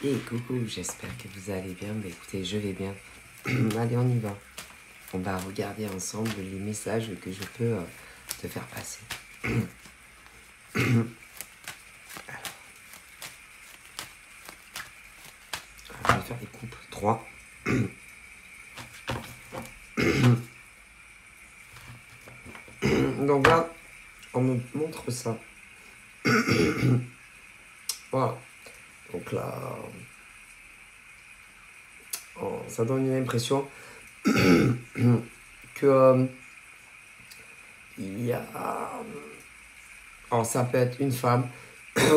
Et coucou, j'espère que vous allez bien. Bah écoutez, je vais bien. Allez, on y va. On va regarder ensemble les messages que je peux te faire passer. Alors, je vais faire des coupes. 3. Donc là, on me montre ça. Voilà. Donc là, ça donne une impression que il y a... Alors ça peut être une femme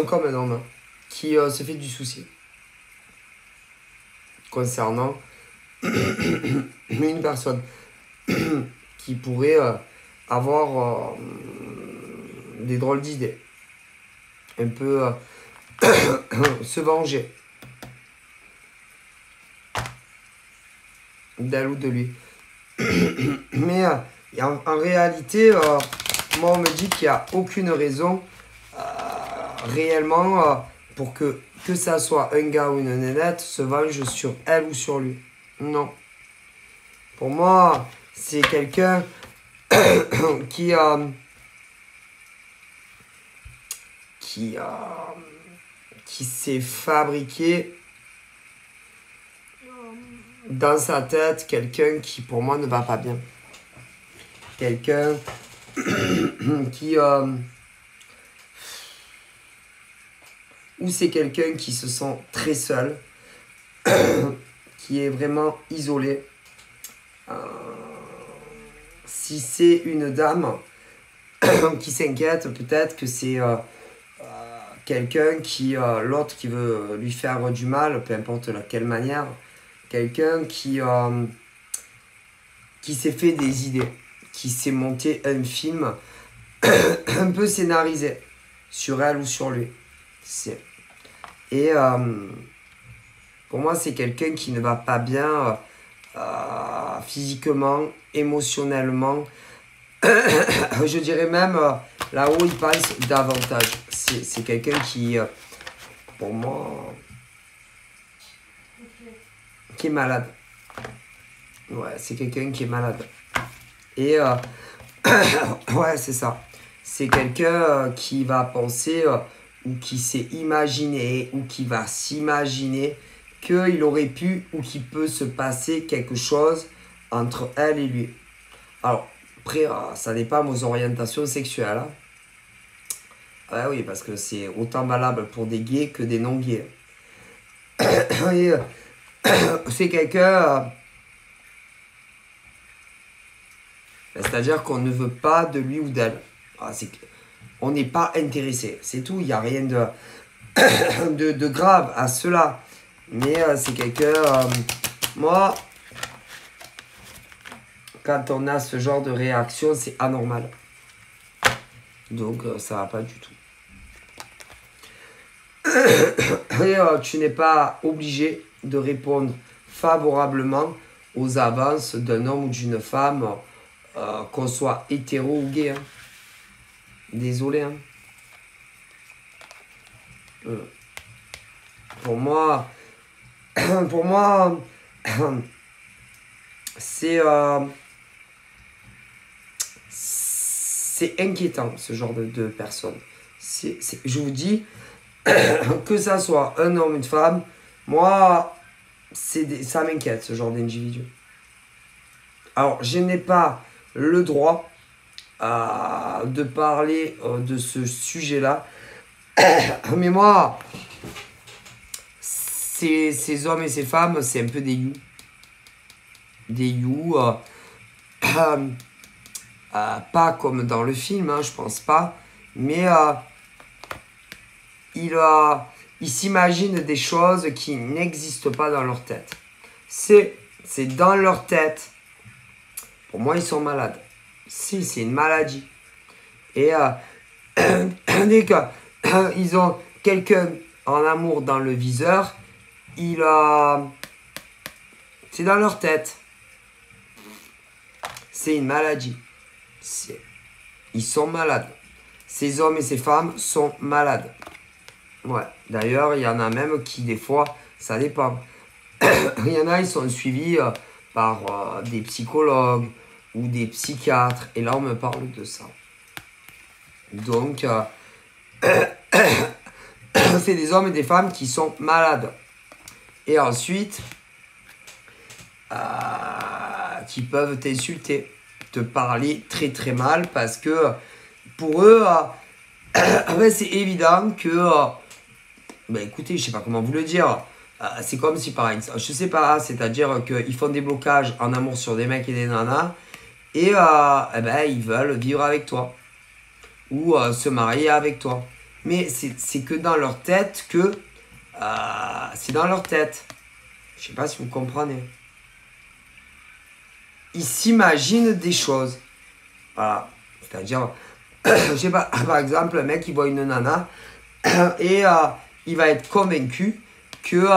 comme un homme qui se fait du souci concernant une personne qui pourrait avoir des drôles d'idées, un peu se venger d'elle ou de lui. Mais en réalité, moi on me dit qu'il n'y a aucune raison réellement pour que ça soit un gars ou une nénette se venge sur elle ou sur lui. Non. Pour moi, c'est quelqu'un qui s'est fabriqué dans sa tête quelqu'un qui pour moi ne va pas bien. Quelqu'un qui ou c'est quelqu'un qui se sent très seul, qui est vraiment isolé. Si c'est une dame qui s'inquiète, peut-être que c'est quelqu'un qui, l'autre qui veut lui faire du mal, peu importe de quelle manière, quelqu'un qui s'est fait des idées, qui s'est monté un film un peu scénarisé sur elle ou sur lui. Et pour moi, c'est quelqu'un qui ne va pas bien physiquement, émotionnellement. Je dirais même là-haut, il passe davantage. C'est quelqu'un qui, pour moi, qui est malade. Ouais, c'est quelqu'un qui est malade. Et ouais, c'est ça. C'est quelqu'un qui va penser ou qui s'est imaginé ou qui va s'imaginer qu'il aurait pu ou qu'il peut se passer quelque chose entre elle et lui. Alors, après, ça dépend de vos orientations sexuelles. Hein. Ouais, oui, parce que c'est autant valable pour des gays que des non-gays. Et c'est quelqu'un... c'est-à-dire qu'on ne veut pas de lui ou d'elle. On n'est pas intéressé. C'est tout, il n'y a rien de grave à cela. Mais c'est quelqu'un... moi, quand on a ce genre de réaction, c'est anormal. Donc, ça va pas du tout. Et tu n'es pas obligé de répondre favorablement aux avances d'un homme ou d'une femme, qu'on soit hétéro ou gay. Hein. Désolé. Hein. Pour moi, c'est inquiétant ce genre de personnes. Je vous dis, que ça soit un homme ou une femme, moi, ça m'inquiète ce genre d'individu. Alors, je n'ai pas le droit de parler de ce sujet-là, mais moi, ces hommes et ces femmes, c'est un peu des you. Des you, pas comme dans le film, hein, je pense pas, mais ils s'imaginent des choses qui n'existent pas dans leur tête. C'est dans leur tête. Pour moi, ils sont malades. Si, c'est une maladie. Et dès qu'ils ont quelqu'un en amour dans le viseur, c'est dans leur tête. C'est une maladie. Ils sont malades. Ces hommes et ces femmes sont malades. Ouais. D'ailleurs, il y en a même qui, des fois, ça dépend. Il y en a, ils sont suivis par des psychologues ou des psychiatres. Et là, on me parle de ça. Donc, c'est des hommes et des femmes qui sont malades. Et ensuite, qui peuvent t'insulter, te parler très très mal parce que pour eux, c'est évident que, écoutez, je sais pas comment vous le dire, c'est comme si par exemple, je sais pas, c'est-à-dire qu'ils font des blocages en amour sur des mecs et des nanas et ils veulent vivre avec toi ou se marier avec toi. Mais c'est que dans leur tête que c'est dans leur tête. Je sais pas si vous comprenez. Ils s'imaginent des choses. Voilà. C'est-à-dire, je sais pas, par exemple, un mec il voit une nana et il va être convaincu que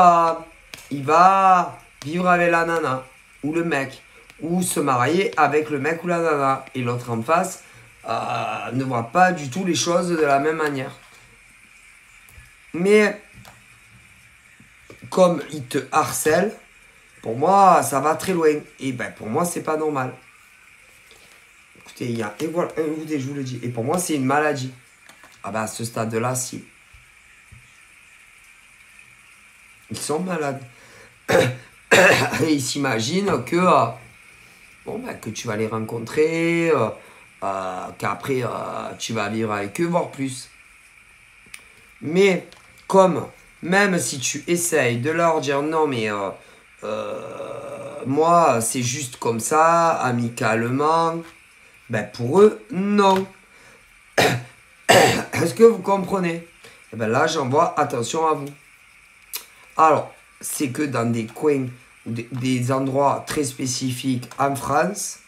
il va vivre avec la nana ou le mec ou se marier avec le mec ou la nana. Et l'autre en face ne voit pas du tout les choses de la même manière. Mais comme il te harcèle, pour moi, ça va très loin. Et pour moi, c'est pas normal. Écoutez, il y a... Et voilà, écoutez, je vous le dis. Et pour moi, c'est une maladie. À ce stade-là, si. Ils sont malades. Et ils s'imaginent que... que tu vas les rencontrer, qu'après, tu vas vivre avec eux, voire plus. Mais, comme... Même si tu essayes de leur dire non, mais moi, c'est juste comme ça, amicalement, pour eux, non. Est-ce que vous comprenez? Et là, j'envoie attention à vous. Alors, c'est que dans des coins, ou des endroits très spécifiques en France,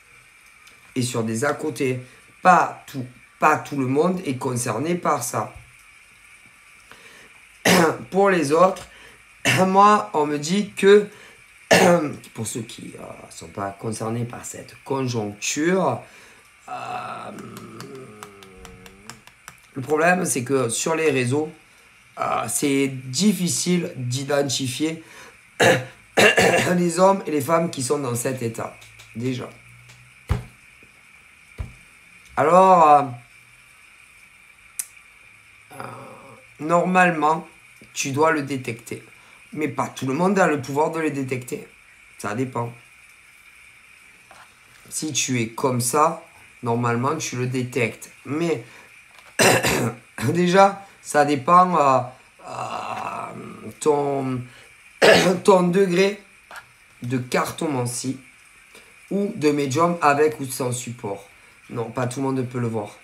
et sur des à côté, pas tout le monde est concerné par ça. Pour les autres, moi, on me dit que, pour ceux qui ne sont pas concernés par cette conjoncture, le problème, c'est que sur les réseaux, c'est difficile d'identifier les hommes et les femmes qui sont dans cet état, déjà. Alors, normalement, tu dois le détecter. Mais pas tout le monde a le pouvoir de le détecter. Ça dépend. Si tu es comme ça, normalement, tu le détectes. Mais déjà, ça dépend ton degré de cartomancie ou de médium avec ou sans support. Non, pas tout le monde peut le voir.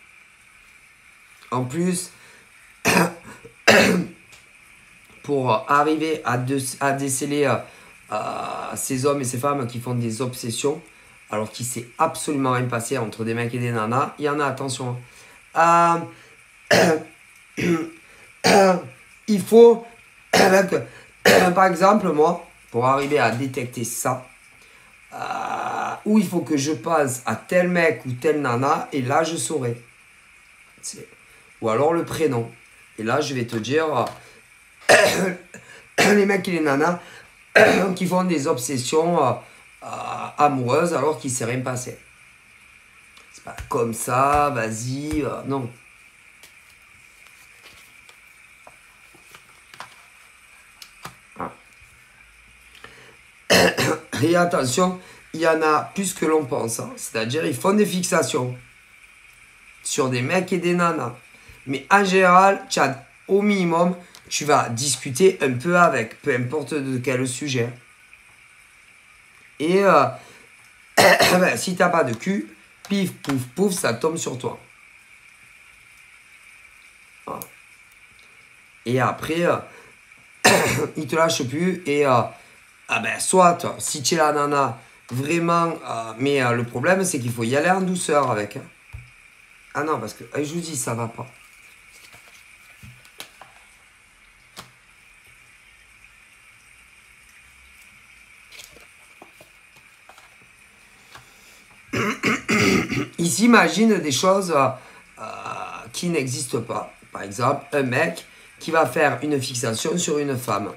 En plus, pour arriver à déceler ces hommes et ces femmes qui font des obsessions, alors qu'il s'est absolument rien passé entre des mecs et des nanas, il y en a, attention. Il faut, par exemple, moi, pour arriver à détecter ça, où il faut que je pense à tel mec ou telle nana, et là, je saurai. Ou alors le prénom. Et là, je vais te dire, les mecs et les nanas qui font des obsessions amoureuses alors qu'il ne s'est rien passé. C'est pas comme ça, vas-y, non. Et attention, il y en a plus que l'on pense. Hein. C'est-à-dire, ils font des fixations sur des mecs et des nanas. Mais en général, au minimum, tu vas discuter un peu avec, peu importe de quel sujet. Et si tu n'as pas de cul, pif, pouf, pouf, ça tombe sur toi. Voilà. Et après, il te lâche plus et... soit, si tu es la nana, vraiment, mais le problème, c'est qu'il faut y aller en douceur avec. Hein. Ah non, parce que, je vous dis, ça va pas. Ils s'imaginent des choses qui n'existent pas. Par exemple, un mec qui va faire une fixation sur une femme.